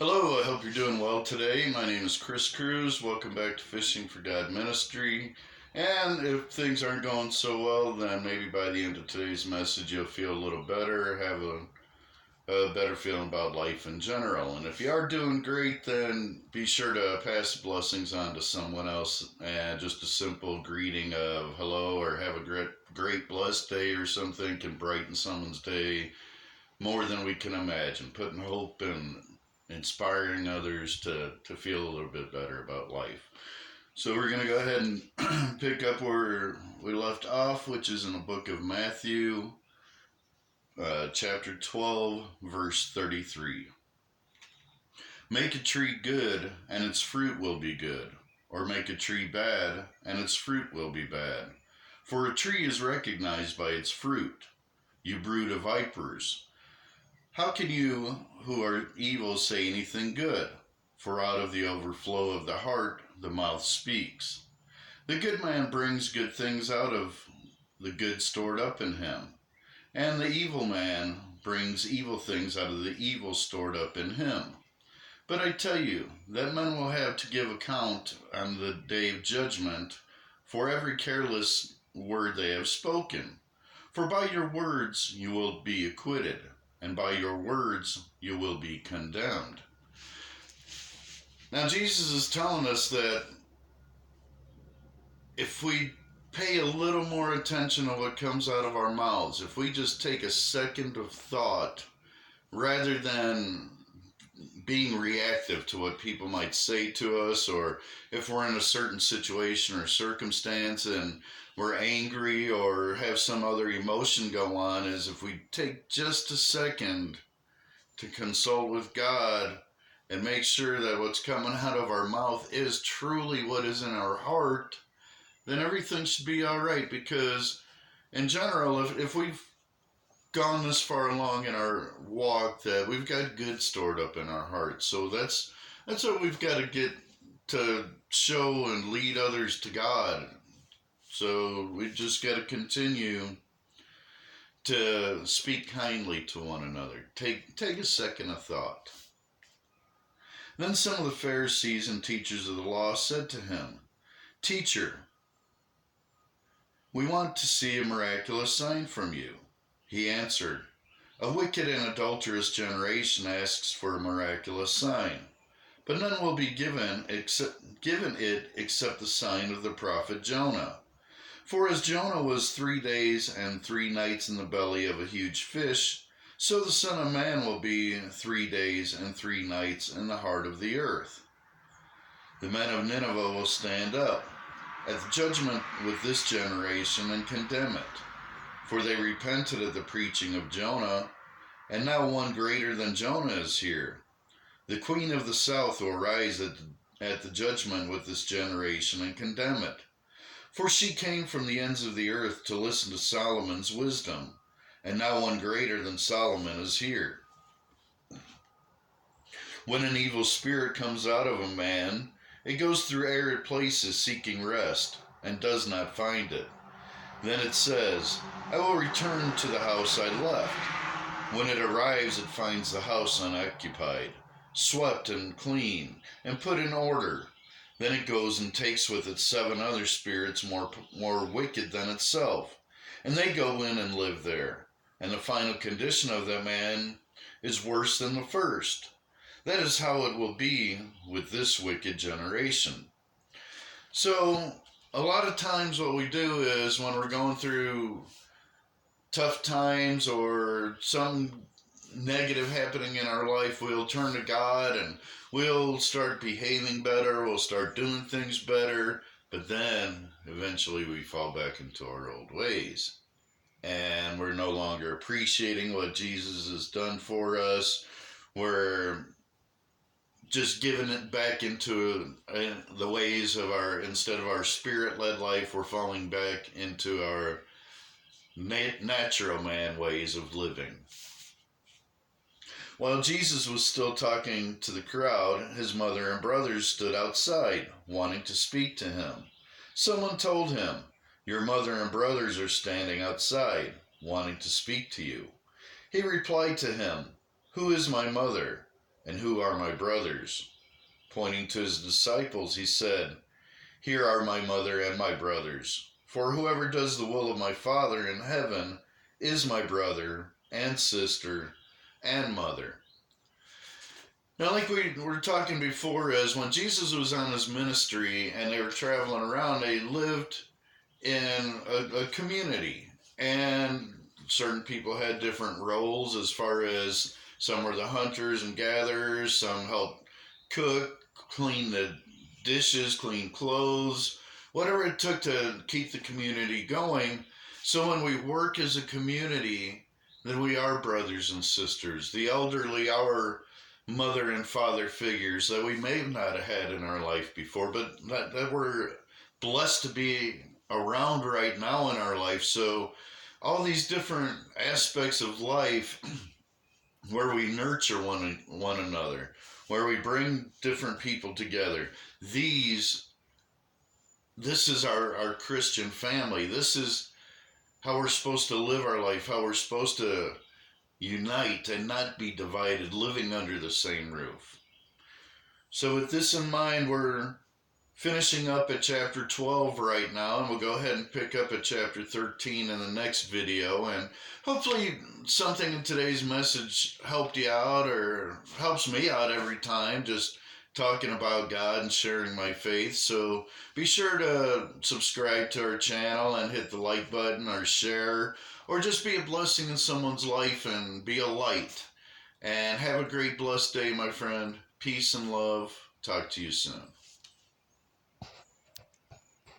Hello, I hope you're doing well today. My name is Chris Cruz. Welcome back to Fishing for God Ministry. And if things aren't going so well, then maybe by the end of today's message, you'll feel a little better, have a better feeling about life in general. And if you are doing great, then be sure to pass the blessings on to someone else. And just a simple greeting of hello or have a great blessed day or something can brighten someone's day more than we can imagine, putting hope and inspiring others to feel a little bit better about life. So we're going to go ahead and pick up where we left off, which is in the book of Matthew, chapter 12, verse 33. Make a tree good, and its fruit will be good, or make a tree bad, and its fruit will be bad. For a tree is recognized by its fruit. You brood of vipers, how can you who are evil say anything good? For out of the overflow of the heart the mouth speaks. The good man brings good things out of the good stored up in him, and the evil man brings evil things out of the evil stored up in him. But I tell you that men will have to give account on the day of judgment for every careless word they have spoken. For by your words you will be acquitted, and by your words you will be condemned. Now, Jesus is telling us that if we pay a little more attention to what comes out of our mouths, if we just take a second of thought rather than being reactive to what people might say to us, or if we're in a certain situation or circumstance and we're angry or have some other emotion go on, is if we take just a second to consult with God and make sure that what's coming out of our mouth is truly what is in our heart, then everything should be all right. Because in general, if we've gone this far along in our walk, that we've got good stored up in our hearts. So that's what we've got to get to show and lead others to God. So we just got to continue to speak kindly to one another. Take a second of thought. Then some of the Pharisees and teachers of the law said to him, Teacher, we want to see a miraculous sign from you. He answered, A wicked and adulterous generation asks for a miraculous sign, but none will be given it except the sign of the prophet Jonah. For as Jonah was 3 days and 3 nights in the belly of a huge fish, so the Son of Man will be 3 days and 3 nights in the heart of the earth. The men of Nineveh will stand up at the judgment with this generation and condemn it. For they repented at the preaching of Jonah, and now one greater than Jonah is here. The queen of the south will rise at the judgment with this generation and condemn it. For she came from the ends of the earth to listen to Solomon's wisdom, and now one greater than Solomon is here. When an evil spirit comes out of a man, it goes through arid places seeking rest, and does not find it. Then it says, I will return to the house I left. When it arrives, it finds the house unoccupied, swept and clean, and put in order. Then it goes and takes with it 7 other spirits more wicked than itself, and they go in and live there. And the final condition of that man is worse than the first. That is how it will be with this wicked generation. So, a lot of times what we do is when we're going through tough times or some negative happening in our life, we'll turn to God and we'll start behaving better, we'll start doing things better, but then eventually we fall back into our old ways. And we're no longer appreciating what Jesus has done for us. We're just giving it back into the ways of instead of our spirit-led life, we're falling back into our natural man ways of living. While Jesus was still talking to the crowd, his mother and brothers stood outside, wanting to speak to him. Someone told him, Your mother and brothers are standing outside, wanting to speak to you. He replied to him, Who is my mother? And who are my brothers? Pointing to his disciples, he said, Here are my mother and my brothers. For whoever does the will of my Father in heaven is my brother and sister and mother. Now, like we were talking before, is when Jesus was on his ministry and they were traveling around, they lived in a community. And certain people had different roles as far as some were the hunters and gatherers, some helped cook, clean the dishes, clean clothes, whatever it took to keep the community going. So when we work as a community, then we are brothers and sisters. The elderly, our mother and father figures that we may not have had in our life before, but that we're blessed to be around right now in our life. So all these different aspects of life where we nurture one another, where we bring different people together. This is our Christian family. This is how we're supposed to live our life, how we're supposed to unite and not be divided, living under the same roof. So with this in mind, we're finishing up at chapter 12 right now, and we'll go ahead and pick up at chapter 13 in the next video. And hopefully something in today's message helped you out, or helps me out every time, just talking about God and sharing my faith. So be sure to subscribe to our channel and hit the like button or share, or just be a blessing in someone's life and be a light. And have a great blessed day, my friend. Peace and love. Talk to you soon.